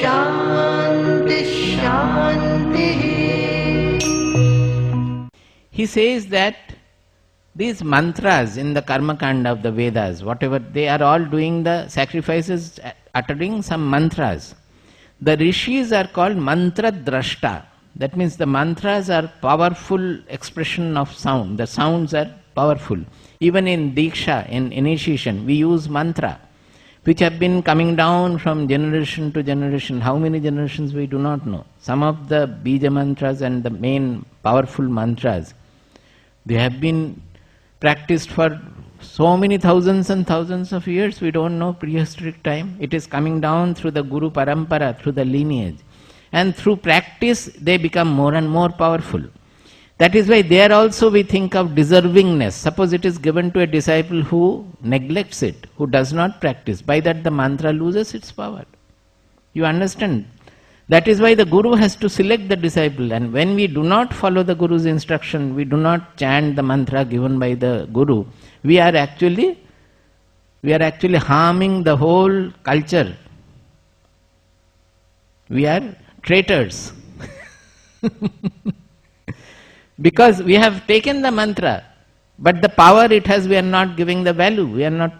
Shanti Shanti. He says that these mantras in the Karma Kanda of the Vedas, whatever, they are all doing the sacrifices, uttering some mantras. The rishis are called mantra drashta. That means the mantras are powerful expression of sound. The sounds are powerful. Even in Diksha, in initiation, we use mantra, which have been coming down from generation to generation. How many generations we do not know. Some of the bija mantras and the main powerful mantras, they have been practiced for so many thousands and thousands of years. We don't know prehistoric time. It is coming down through the Guru Parampara, through the lineage. And through practice, they become more and more powerful. That is why there also we think of deservingness. Suppose it is given to a disciple who neglects it, who does not practice. By that the mantra loses its power. You understand? That is why the Guru has to select the disciple. And when we do not follow the Guru's instruction, we do not chant the mantra given by the Guru, we are actually harming the whole culture. We are traitors. Because we have taken the mantra, but the power it has, we are not giving the value. We are not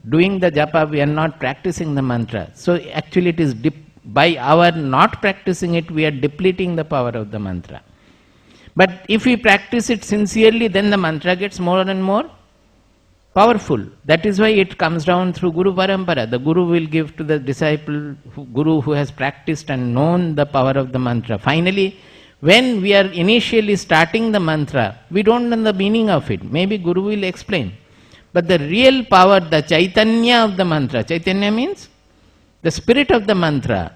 doing the japa, we are not practicing the mantra. So actually it is by our not practicing it, we are depleting the power of the mantra. But if we practice it sincerely, then the mantra gets more and more powerful. That is why it comes down through Guru Parampara. The Guru will give to the disciple, Guru who has practiced and known the power of the mantra. Finally, when we are initially starting the mantra, we don't know the meaning of it. Maybe Guru will explain. But the real power, the Chaitanya of the mantra, Chaitanya means the spirit of the mantra,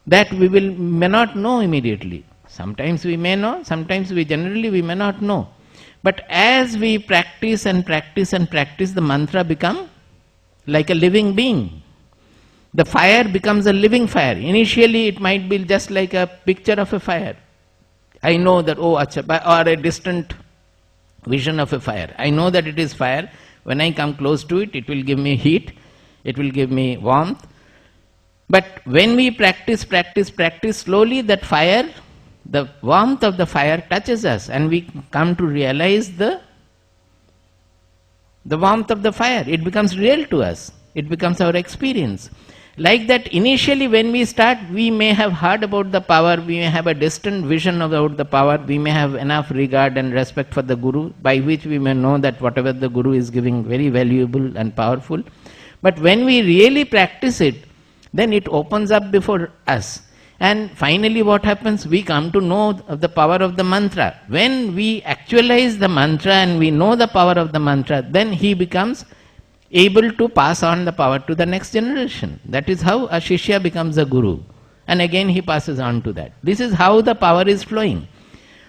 that we may not know immediately. Sometimes we may know, sometimes we may not know. But as we practice and practice and practice, the mantra becomes like a living being. The fire becomes a living fire. Initially it might be just like a picture of a fire. I know that, or a distant vision of a fire. I know that it is fire. When I come close to it, it will give me heat, it will give me warmth. But when we practice slowly, that fire, the warmth of the fire touches us, and we come to realize the warmth of the fire. It becomes real to us. It becomes our experience. Like that, initially when we start, we may have heard about the power, we may have a distant vision about the power, we may have enough regard and respect for the Guru, by which we may know that whatever the Guru is giving, very valuable and powerful. But when we really practice it, then it opens up before us. And finally what happens? We come to know of the power of the mantra. When we actualize the mantra and we know the power of the mantra, then he becomes able to pass on the power to the next generation. That is how a Shishya becomes a Guru. And again he passes on to that. This is how the power is flowing.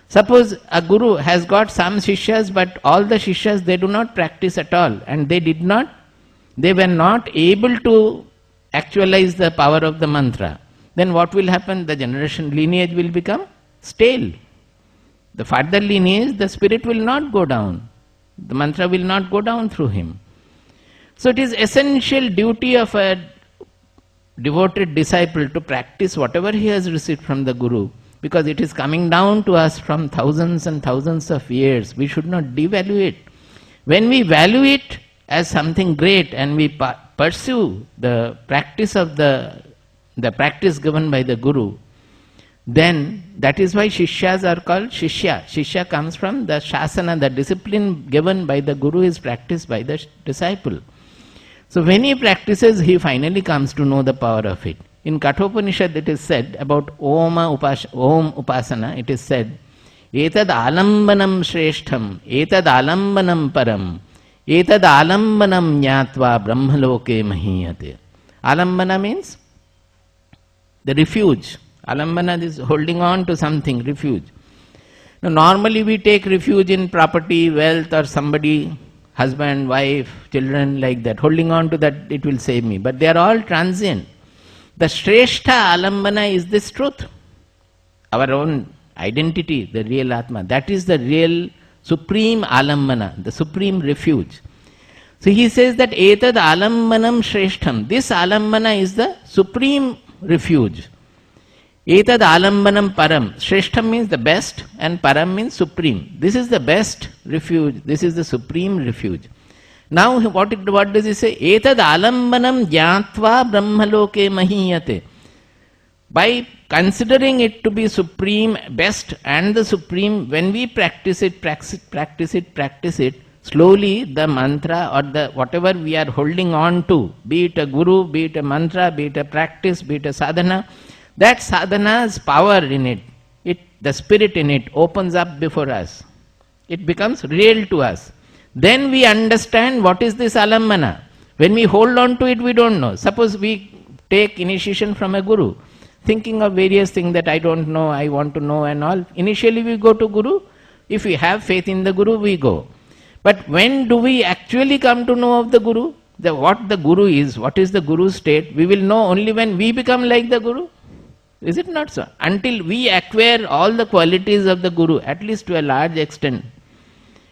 Suppose a Guru has got some Shishyas, but all the Shishyas, they do not practice at all. And they were not able to actualize the power of the mantra. Then what will happen? The generation lineage will become stale. The further lineage, the spirit will not go down. The mantra will not go down through him. So it is essential duty of a devoted disciple to practice whatever he has received from the Guru, because it is coming down to us from thousands and thousands of years. We should not devalue it. When we value it as something great and we pursue the practice of the practice given by the Guru, then that is why Shishyas are called Shishya. Shishya comes from the Shasana, the discipline given by the Guru is practiced by the disciple. So when he practices, he finally comes to know the power of it. In Kathopanishad it is said about Om Upasana, it is said, Etad alambanam shreshtham, etad alambanam param, etad alambanam nyatva brahmaloke mahiyate. Alambana means the refuge. Alambana is holding on to something, refuge. Now normally we take refuge in property, wealth, or somebody, husband, wife, children, like that. Holding on to that, it will save me. But they are all transient. The Shrestha Alambana is this truth. Our own identity, the real Atma. That is the real supreme Alambana, the supreme refuge. So he says that Etad Alambanam Shreshtham. This Alambana is the supreme refuge. Etad alambanam param. Shreshtham means the best and param means supreme. This is the best refuge. This is the supreme refuge. Now what does he say? Etad alambanam jnatva brahmaloke mahiyate. By considering it to be supreme, best and the supreme, when we practice it, slowly the mantra or the whatever we are holding on to, be it a guru, be it a mantra, be it a practice, be it a sadhana, that sadhana's power in it, the spirit in it opens up before us. It becomes real to us. Then we understand what is this alambana. When we hold on to it, we don't know. Suppose we take initiation from a guru, thinking of various things that I don't know, I want to know and all. Initially we go to guru. If we have faith in the guru, we go. But when do we actually come to know of the guru? What the guru is, what is the guru's state, we will know only when we become like the guru. Is it not so? Until we acquire all the qualities of the guru, at least to a large extent,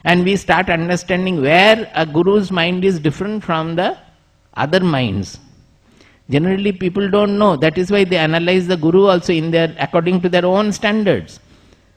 and we start understanding where a guru's mind is different from the other minds. Generally people don't know. That is why they analyze the guru also according to their own standards.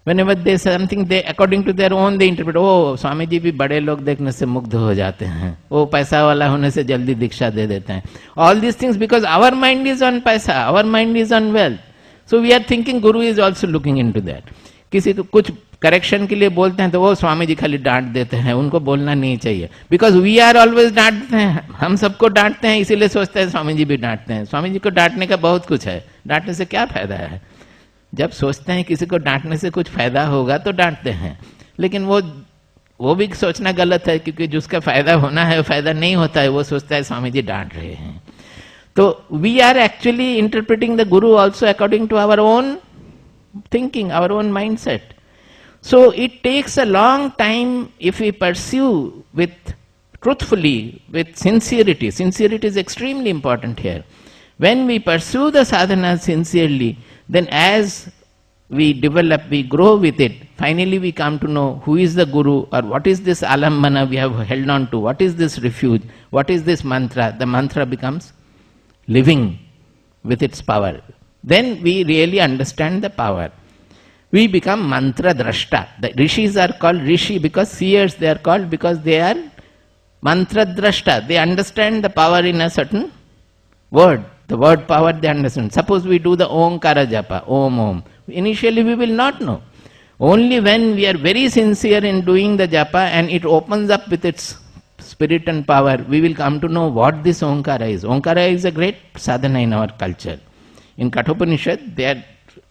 Whenever they say something, according to their own, they interpret, oh, Swami ji bhi bade log dekhne se mugdh ho jate hain. Oh, paisa wala hone se jaldi diksha de dete hain. All these things because our mind is on paisa, our mind is on wealth. So we are thinking guru is also looking into that. किसी को कुछ correction के लिए बोलते हैं तो वो स्वामी जी खाली डांट देते हैं, उनको बोलना नहीं चाहिए. बिकॉज वी आर ऑलवेज डांटते हैं, हम सबको डांटते हैं, इसीलिए सोचते हैं स्वामी जी भी डांटते हैं. स्वामी जी को डांटने का बहुत कुछ है, डांटने से क्या फायदा है. जब सोचते हैं किसी को डांटने से कुछ फायदा होगा तो डांटते हैं, लेकिन वो भी सोचना गलत है, क्योंकि जिसका फायदा होना है वो फायदा नहीं होता है, वो सोचता है स्वामी जी डांट रहे हैं. तो we are actually interpreting the guru also according to our own thinking, our own mindset. So it takes a long time if we pursue truthfully, with sincerity. Sincerity is extremely important here. When we pursue the sadhana sincerely, then as we develop, we grow with it, finally we come to know who is the guru, or what is this alambana we have held on to, what is this refuge, what is this mantra. The mantra becomes living with its power. Then we really understand the power. We become mantra drashta. The rishis are called rishi because seers they are called, because they are mantra drashta. They understand the power in a certain word. The word power they understand. Suppose we do the omkara japa, om om. Initially we will not know. Only when we are very sincere in doing the japa and it opens up with its spirit and power, we will come to know what this omkara is. Omkara is a great sadhana in our culture. In Kathopanishad,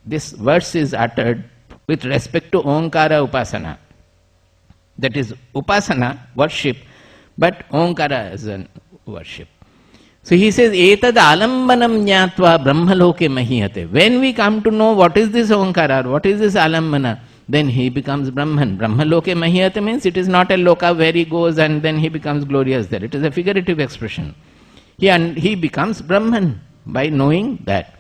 this verse is uttered with respect to Omkara Upasana. That is Upasana, worship, but Omkara is a worship. So he says, Etad alambanam jnatva brahmaloke mahiyate. When we come to know what is this Omkara, what is this alambana, then he becomes Brahman. Brahmaloke mahiyate means it is not a loka where he goes and then he becomes glorious there. It is a figurative expression. He becomes Brahman by knowing that.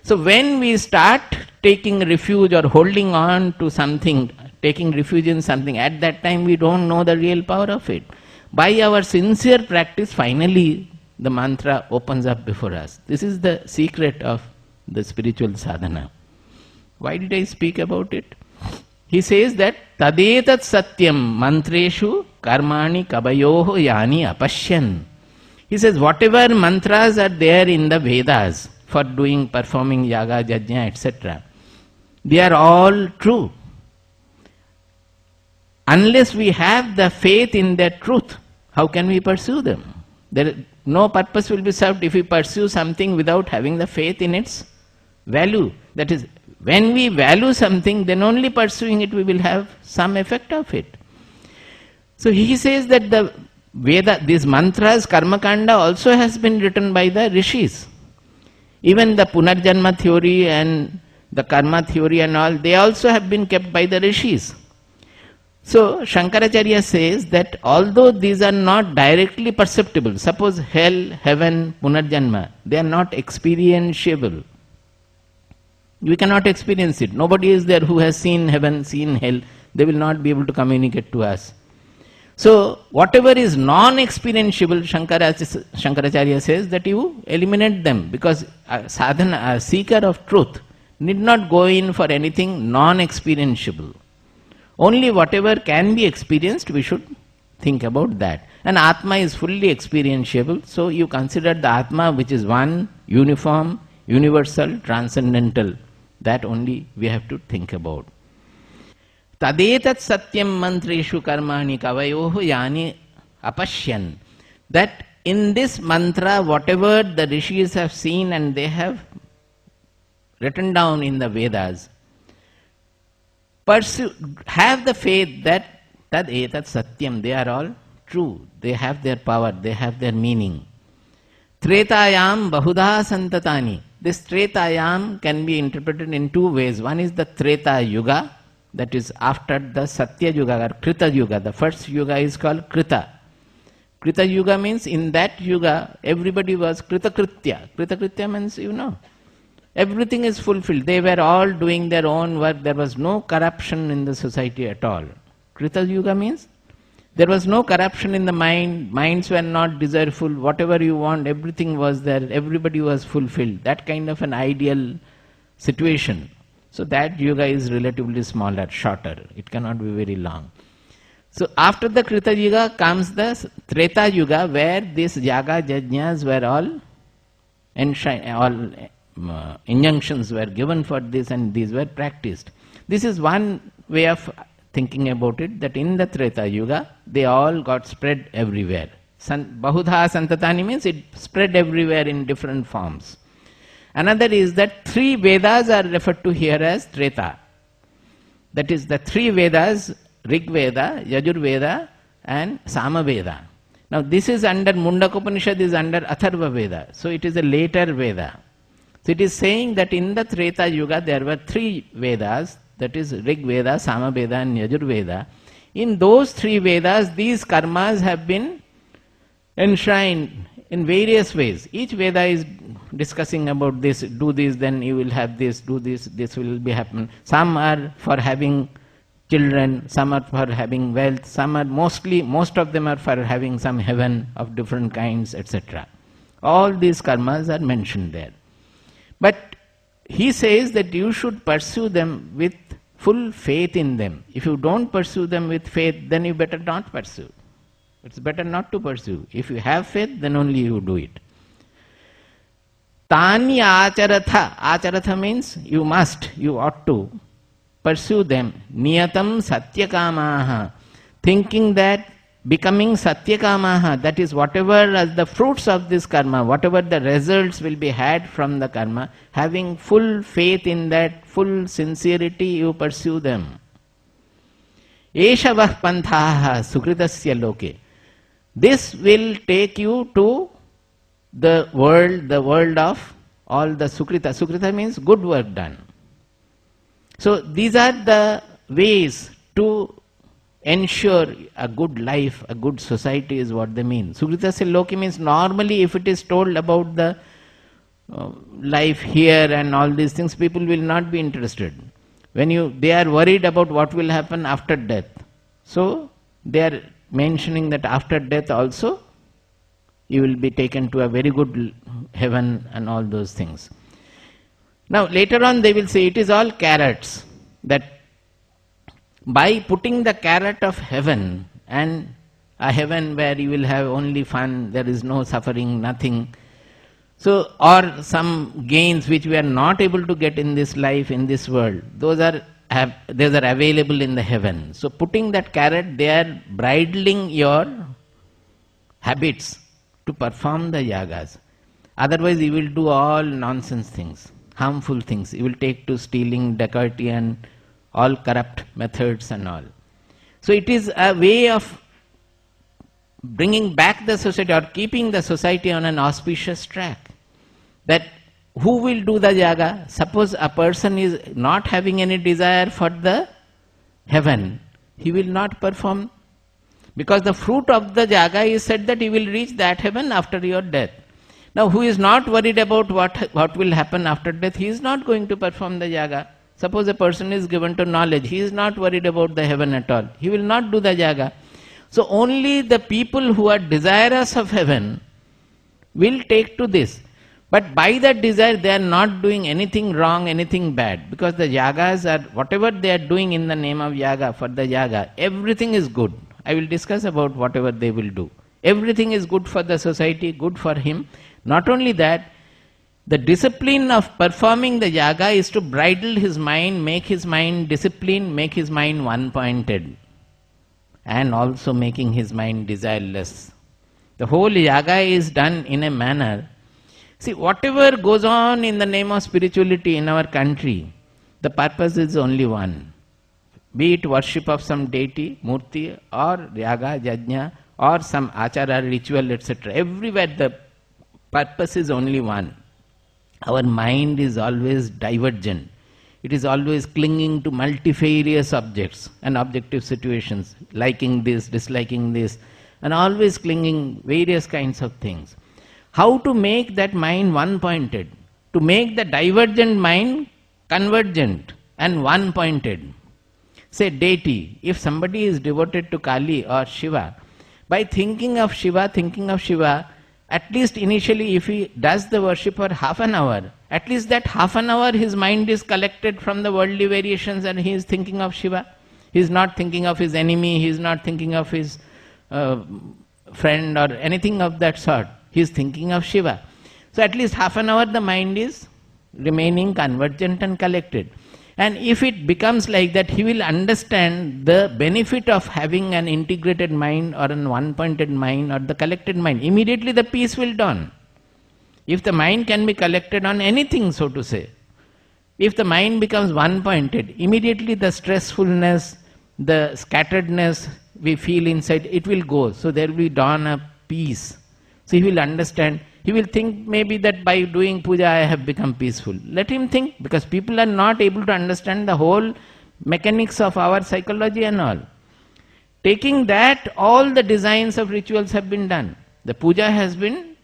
So when we start taking refuge or holding on to something, taking refuge in something, at that time we don't know the real power of it. By our sincere practice, finally the mantra opens up before us. This is the secret of the spiritual sadhana. Why did I speak about it? He says that tadetat satyam mantreshu karmani kabayoho yani apashyan. He says whatever mantras are there in the Vedas for performing yaga, yajna, etc., they are all true. Unless we have the faith in their truth, how can we pursue them? No purpose will be served if we pursue something without having the faith in its value. That is, when we value something, then only pursuing it we will have some effect of it. So he says that the Veda, these mantras, Karmakanda also has been written by the rishis. Even the Punarjanma theory and the Karma theory and all, they also have been kept by the rishis. So Shankaracharya says that although these are not directly perceptible, suppose hell, heaven, Punarjanma, they are not experientiable. We cannot experience it. Nobody is there who has seen heaven, seen hell. They will not be able to communicate to us. So whatever is non-experientiable, Shankaracharya says that you eliminate them, because a sadhana, a seeker of truth, need not go in for anything non-experientiable. Only whatever can be experienced, we should think about that. And Atma is fully experientiable, so you consider the Atma which is one, uniform, universal, transcendental. That only we have to think about. Tadetat satyam mantreshu karmani kavayoh yani apashyan. That in this mantra, whatever the rishis have seen and they have written down in the Vedas, have the faith that tadetat satyam, they are all true. They have their power, they have their meaning. Tretayam bahudha santatani. This Tretayam can be interpreted in two ways. One is the Treta Yuga, that is after the Satya Yuga or Krita Yuga. The first Yuga is called Krita. Krita Yuga means in that Yuga everybody was Krita Kritya. Krita Kritya means, you know, everything is fulfilled. They were all doing their own work. There was no corruption in the society at all. Krita Yuga means there was no corruption in the mind. Minds were not desireful. Whatever you want, everything was there. Everybody was fulfilled. That kind of an ideal situation. So that Yuga is relatively smaller, shorter. It cannot be very long. So after the Krita Yuga comes the Treta Yuga, where these Yaga Yajnas were all injunctions were given for this and these were practiced. This is one way of thinking about it, that in the Treta Yuga, they all got spread everywhere. Bahudha Santatani means it spread everywhere in different forms. Another is that three Vedas are referred to here as Treta. That is the three Vedas, Rig Veda, Yajur Veda and Sama Veda. Now this is under Mundakopanishad, is under Atharva Veda. So it is a later Veda. So it is saying that in the Treta Yuga there were three Vedas, that is Rig Veda, Sama Veda and Yajur Veda. In those three Vedas, these karmas have been enshrined in various ways. Each Veda is discussing about this, do this, then you will have this, do this, this will be happen. Some are for having children, some are for having wealth, some are most of them are for having some heaven of different kinds, etc. All these karmas are mentioned there. But he says that you should pursue them with full faith in them. If you don't pursue them with faith, then you better not pursue. It's better not to pursue. If you have faith, then only you do it. Tani acharatha. Acharatha means you must, you ought to pursue them. Niyatam satyakamaha. Thinking that becoming satyakamaha, that is whatever as the fruits of this karma, whatever the results will be had from the karma, having full faith in that, full sincerity, you pursue them. Eshavah panthaha sukritasya loke. This will take you to the world of all the sukrita. Sukrita means good work done. So these are the ways to ensure a good life, a good society is what they mean. Sukritasya loki means normally if it is told about the life here and all these things, people will not be interested. They are worried about what will happen after death. So they are mentioning that after death also you will be taken to a very good heaven and all those things. Now later on they will say it is all carrots, that by putting the carrot of heaven, and a heaven where you will have only fun, there is no suffering, nothing. So, or some gains which we are not able to get in this life, in this world, those are available in the heaven. So putting that carrot, they are bridling your habits to perform the yagas. Otherwise you will do all nonsense things, harmful things. You will take to stealing, dacoity and all corrupt methods and all. So it is a way of bringing back the society or keeping the society on an auspicious track. That who will do the yaga? Suppose a person is not having any desire for the heaven, he will not perform, because the fruit of the yaga is said that he will reach that heaven after your death. Now who is not worried about what will happen after death, he is not going to perform the yaga. Suppose a person is given to knowledge, he is not worried about the heaven at all. He will not do the yaga. So only the people who are desirous of heaven will take to this. But by that desire, they are not doing anything wrong, anything bad. Because the yagas are, whatever they are doing in the name of yaga, for the yaga, everything is good. I will discuss about whatever they will do. Everything is good for the society, good for him. Not only that, the discipline of performing the yaga is to bridle his mind, make his mind disciplined, make his mind one-pointed, and also making his mind desireless. The whole yaga is done in a manner. See, whatever goes on in the name of spirituality in our country, the purpose is only one. Be it worship of some deity, murti, or yaga, yajna, or some achara, ritual, etc. Everywhere the purpose is only one. Our mind is always divergent. It is always clinging to multifarious objects and objective situations, liking this, disliking this, and always clinging various kinds of things. How to make that mind one-pointed? To make the divergent mind convergent and one-pointed. Say deity, if somebody is devoted to Kali or Shiva, by thinking of Shiva, at least initially if he does the worship for half an hour, at least that half an hour his mind is collected from the worldly variations and he is thinking of Shiva. He is not thinking of his enemy, he is not thinking of his friend or anything of that sort. He is thinking of Shiva. So at least half an hour the mind is remaining convergent and collected. And if it becomes like that, he will understand the benefit of having an integrated mind or an one-pointed mind or the collected mind. Immediately the peace will dawn. If the mind can be collected on anything, so to say, if the mind becomes one-pointed, immediately the stressfulness, the scatteredness we feel inside, it will go. So there will be dawn of peace. So he will understand. He will think maybe that by doing puja I have become peaceful. Let him think, because people are not able to understand the whole mechanics of our psychology and all. Taking that, all the designs of rituals have been done. The puja has been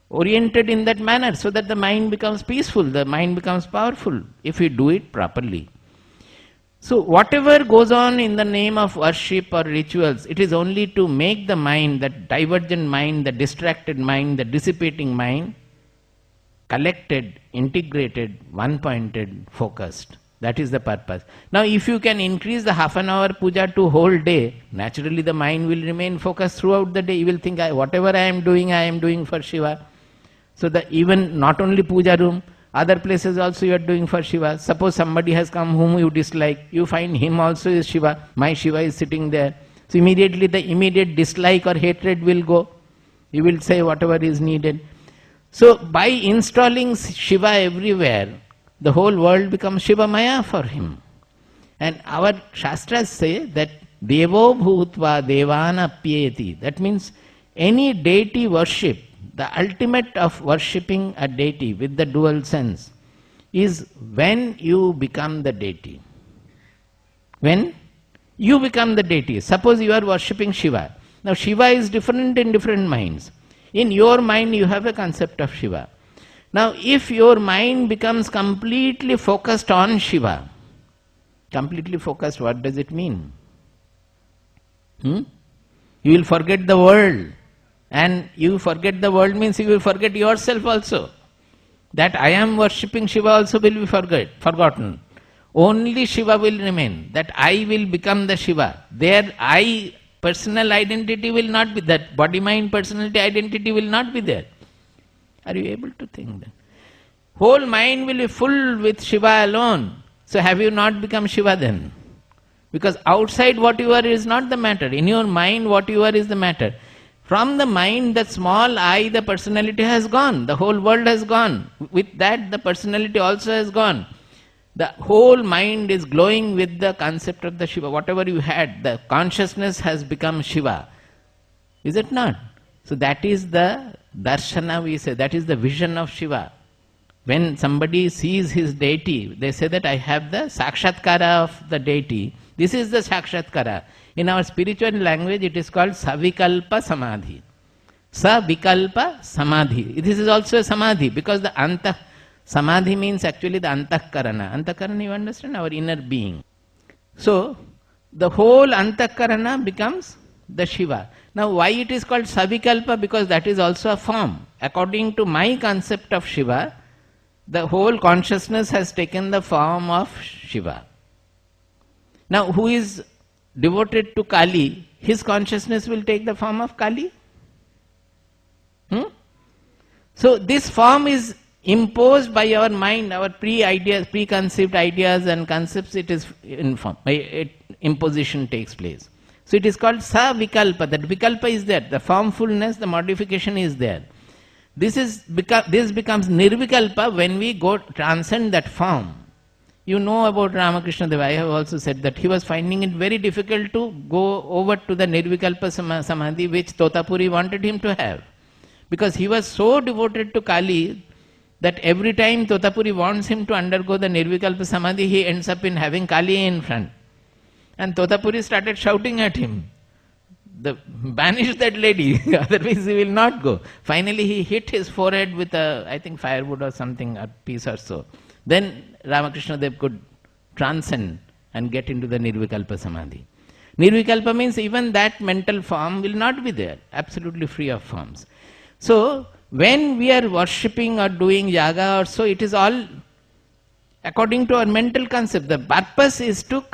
oriented in that manner so that the mind becomes peaceful, the mind becomes powerful, if we do it properly. So whatever goes on in the name of worship or rituals, it is only to make the mind, that divergent mind, the distracted mind, the dissipating mind, collected, integrated, one-pointed, focused. That is the purpose. Now if you can increase the half an hour puja to whole day, naturally the mind will remain focused throughout the day. You will think, whatever I am doing for Shiva. So even not only puja room, other places also you are doing for Shiva. Suppose somebody has come whom you dislike, you find him also is Shiva. My Shiva is sitting there. So immediately the immediate dislike or hatred will go. You will say whatever is needed. So by installing Shiva everywhere, the whole world becomes Shiva Maya for him. And our Shastras say that Devo Bhutva Devana Pyeti. That means any deity worship, the ultimate of worshipping a deity with the dual sense is when you become the deity. When you become the deity. Suppose you are worshipping Shiva. Now Shiva is different in different minds. In your mind you have a concept of Shiva. Now if your mind becomes completely focused on Shiva, completely focused, what does it mean? You will forget the world. And you forget the world means you will forget yourself also. That I am worshipping Shiva also will be forgotten. Only Shiva will remain. That I will become the Shiva. There I, personal identity will not be, that body-mind personality identity will not be there. Are you able to think that? Whole mind will be full with Shiva alone. So have you not become Shiva then? Because outside what you are is not the matter. In your mind what you are is the matter. From the mind, that small I, the personality has gone. The whole world has gone. With that, the personality also has gone. The whole mind is glowing with the concept of the Shiva. Whatever you had, the consciousness has become Shiva. Is it not? So that is the darshana we say. That is the vision of Shiva. When somebody sees his deity, they say that I have the sakshatkara of the deity. This is the sakshatkara. In our spiritual language, it is called savikalpa samadhi. Savikalpa samadhi. This is also a samadhi because the anta samadhi means actually the antakarana. Antakarana, you understand? Our inner being. So the whole antakarana becomes the Shiva. Now why it is called Savikalpa? Because that is also a form. According to my concept of Shiva, the whole consciousness has taken the form of Shiva. Now who is devoted to Kali, his consciousness will take the form of Kali. So this form is imposed by our mind, our preconceived ideas and concepts. It is in form. Imposition takes place. So it is called Savikalpa. That Vikalpa is there. The formfulness, the modification is there. This becomes Nirvikalpa when we go transcend that form. You know about Ramakrishna Deva. I have also said that he was finding it very difficult to go over to the Nirvikalpa Samadhi which Totapuri wanted him to have. Because he was so devoted to Kali that every time Totapuri wants him to undergo the Nirvikalpa Samadhi, he ends up in having Kali in front. And Totapuri started shouting at him, banish that lady, otherwise he will not go. Finally he hit his forehead with I think firewood or something, a piece or so. Then Ramakrishna Dev could transcend and get into the Nirvikalpa Samadhi. Nirvikalpa means even that mental form will not be there, absolutely free of forms. So when we are worshipping or doing yaga or so, it is all according to our mental concept. The purpose is to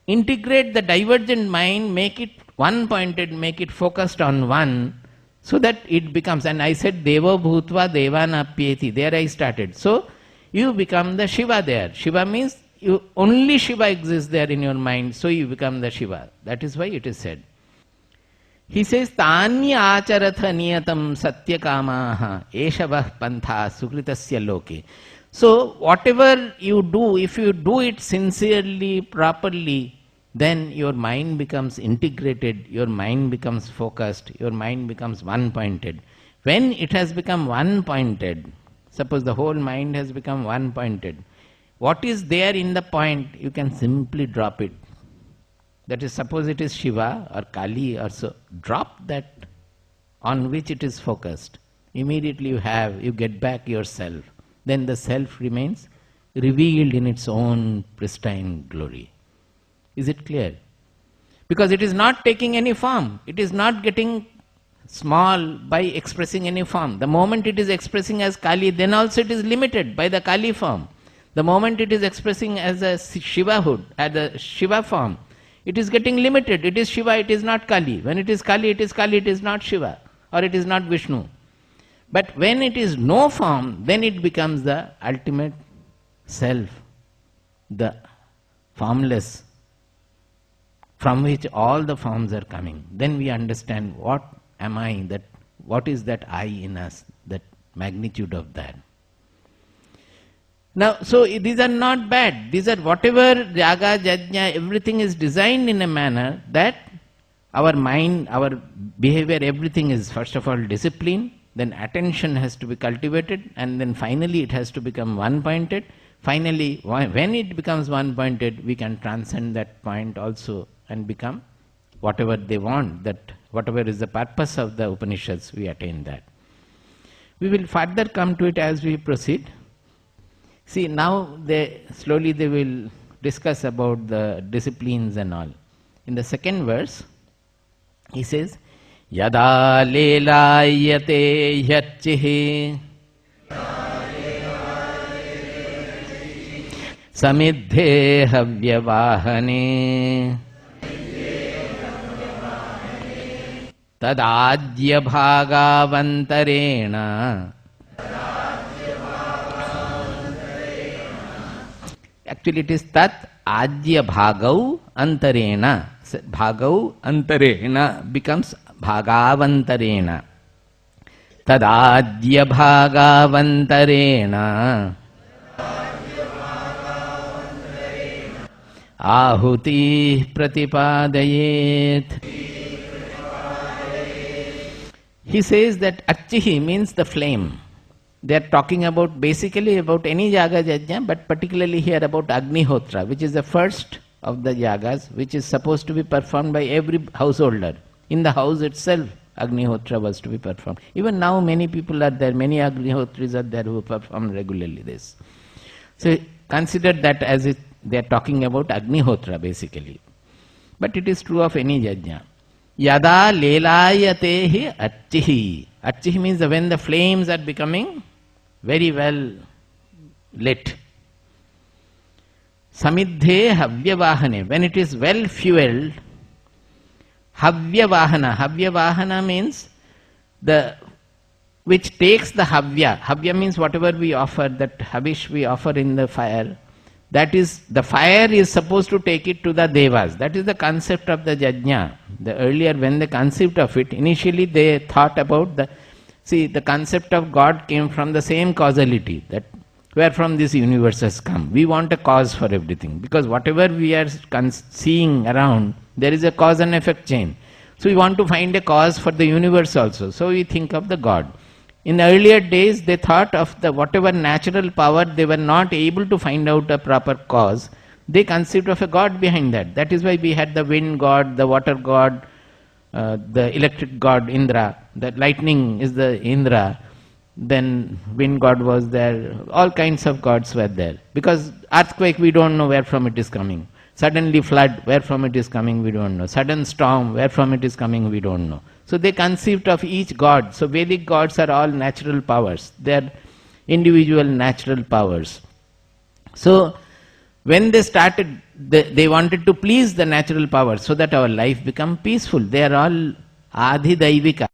integrate the divergent mind, make it one-pointed, make it focused on one, so that it becomes, and I said Devo Bhutva Devanapyeti, there I started. So you become the Shiva there. Shiva means only Shiva exists there in your mind, so you become the Shiva. That is why it is said. He says, Tanya acharatha niyatam satyakamaha eshavah pantha sukritasya loke. So whatever you do, if you do it sincerely, properly, then your mind becomes integrated, your mind becomes focused, your mind becomes one-pointed. When it has become one-pointed, suppose the whole mind has become one-pointed, what is there in the point, you can simply drop it. That is, suppose it is Shiva or Kali or so, drop that on which it is focused. Immediately you get back yourself. Then the self remains revealed in its own pristine glory. Is it clear? Because it is not taking any form. It is not getting small by expressing any form. The moment it is expressing as Kali, then also it is limited by the Kali form. The moment it is expressing as a Shivahood, as a Shiva form, it is getting limited. It is Shiva, it is not Kali. When it is Kali, it is not Shiva, or it is not Vishnu. But when it is no form, then it becomes the ultimate self, the formless, from which all the forms are coming. Then we understand what am I, what is that I in us, that magnitude of that. Now, so these are not bad. These are whatever yaga, yajna, everything is designed in a manner that our mind, our behavior, everything is first of all discipline, then attention has to be cultivated, and then finally it has to become one-pointed. Finally, when it becomes one-pointed, we can transcend that point also and become whatever they want, that whatever is the purpose of the Upanishads, we attain that. We will further come to it as we proceed. See, now slowly they will discuss about the disciplines and all. In the second verse, he says, Yada lelayate yachihi samidhe havyavahane tadadya bhagavantarena. Actually it is tat ajya bhagau antarena. Bhagau antarena becomes bhagavantarena. Tadadya bhagavantarena ahuti pratipadayet. He says that achihi means the flame. They are talking about basically about any yaga yajna, but particularly here about Agnihotra, which is the first of the yagas, which is supposed to be performed by every householder. In the house itself, Agnihotra was to be performed. Even now many people are there, many Agnihotris are there who perform regularly this. So consider that as they are talking about Agnihotra basically. But it is true of any yajna. Yada lelayatehi archihi. Archihi means when the flames are becoming very well lit. Samidhe havyavahane. When it is well fueled, havyavahana. Havyavahana means the which takes the havya. Havya means whatever we offer, that havish we offer in the fire. That is, the fire is supposed to take it to the devas. That is the concept of the Yajna. The earlier, when they conceived of it, initially they thought about the concept of God came from the same causality, that where from this universe has come. We want a cause for everything, because whatever we are seeing around, there is a cause and effect chain. So we want to find a cause for the universe also. So we think of the God. In earlier days, they thought of the whatever natural power, they were not able to find out a proper cause. They conceived of a God behind that. That is why we had the wind god, the water god, the electric god Indra, the lightning is the Indra, then wind god was there, all kinds of gods were there. Because earthquake, we don't know where from it is coming. Suddenly flood, where from it is coming, we don't know. Sudden storm, where from it is coming, we don't know. So they conceived of each god. So Vedic gods are all natural powers. They are individual natural powers. So when they started, they wanted to please the natural powers so that our life become peaceful. They are all adhidaivika.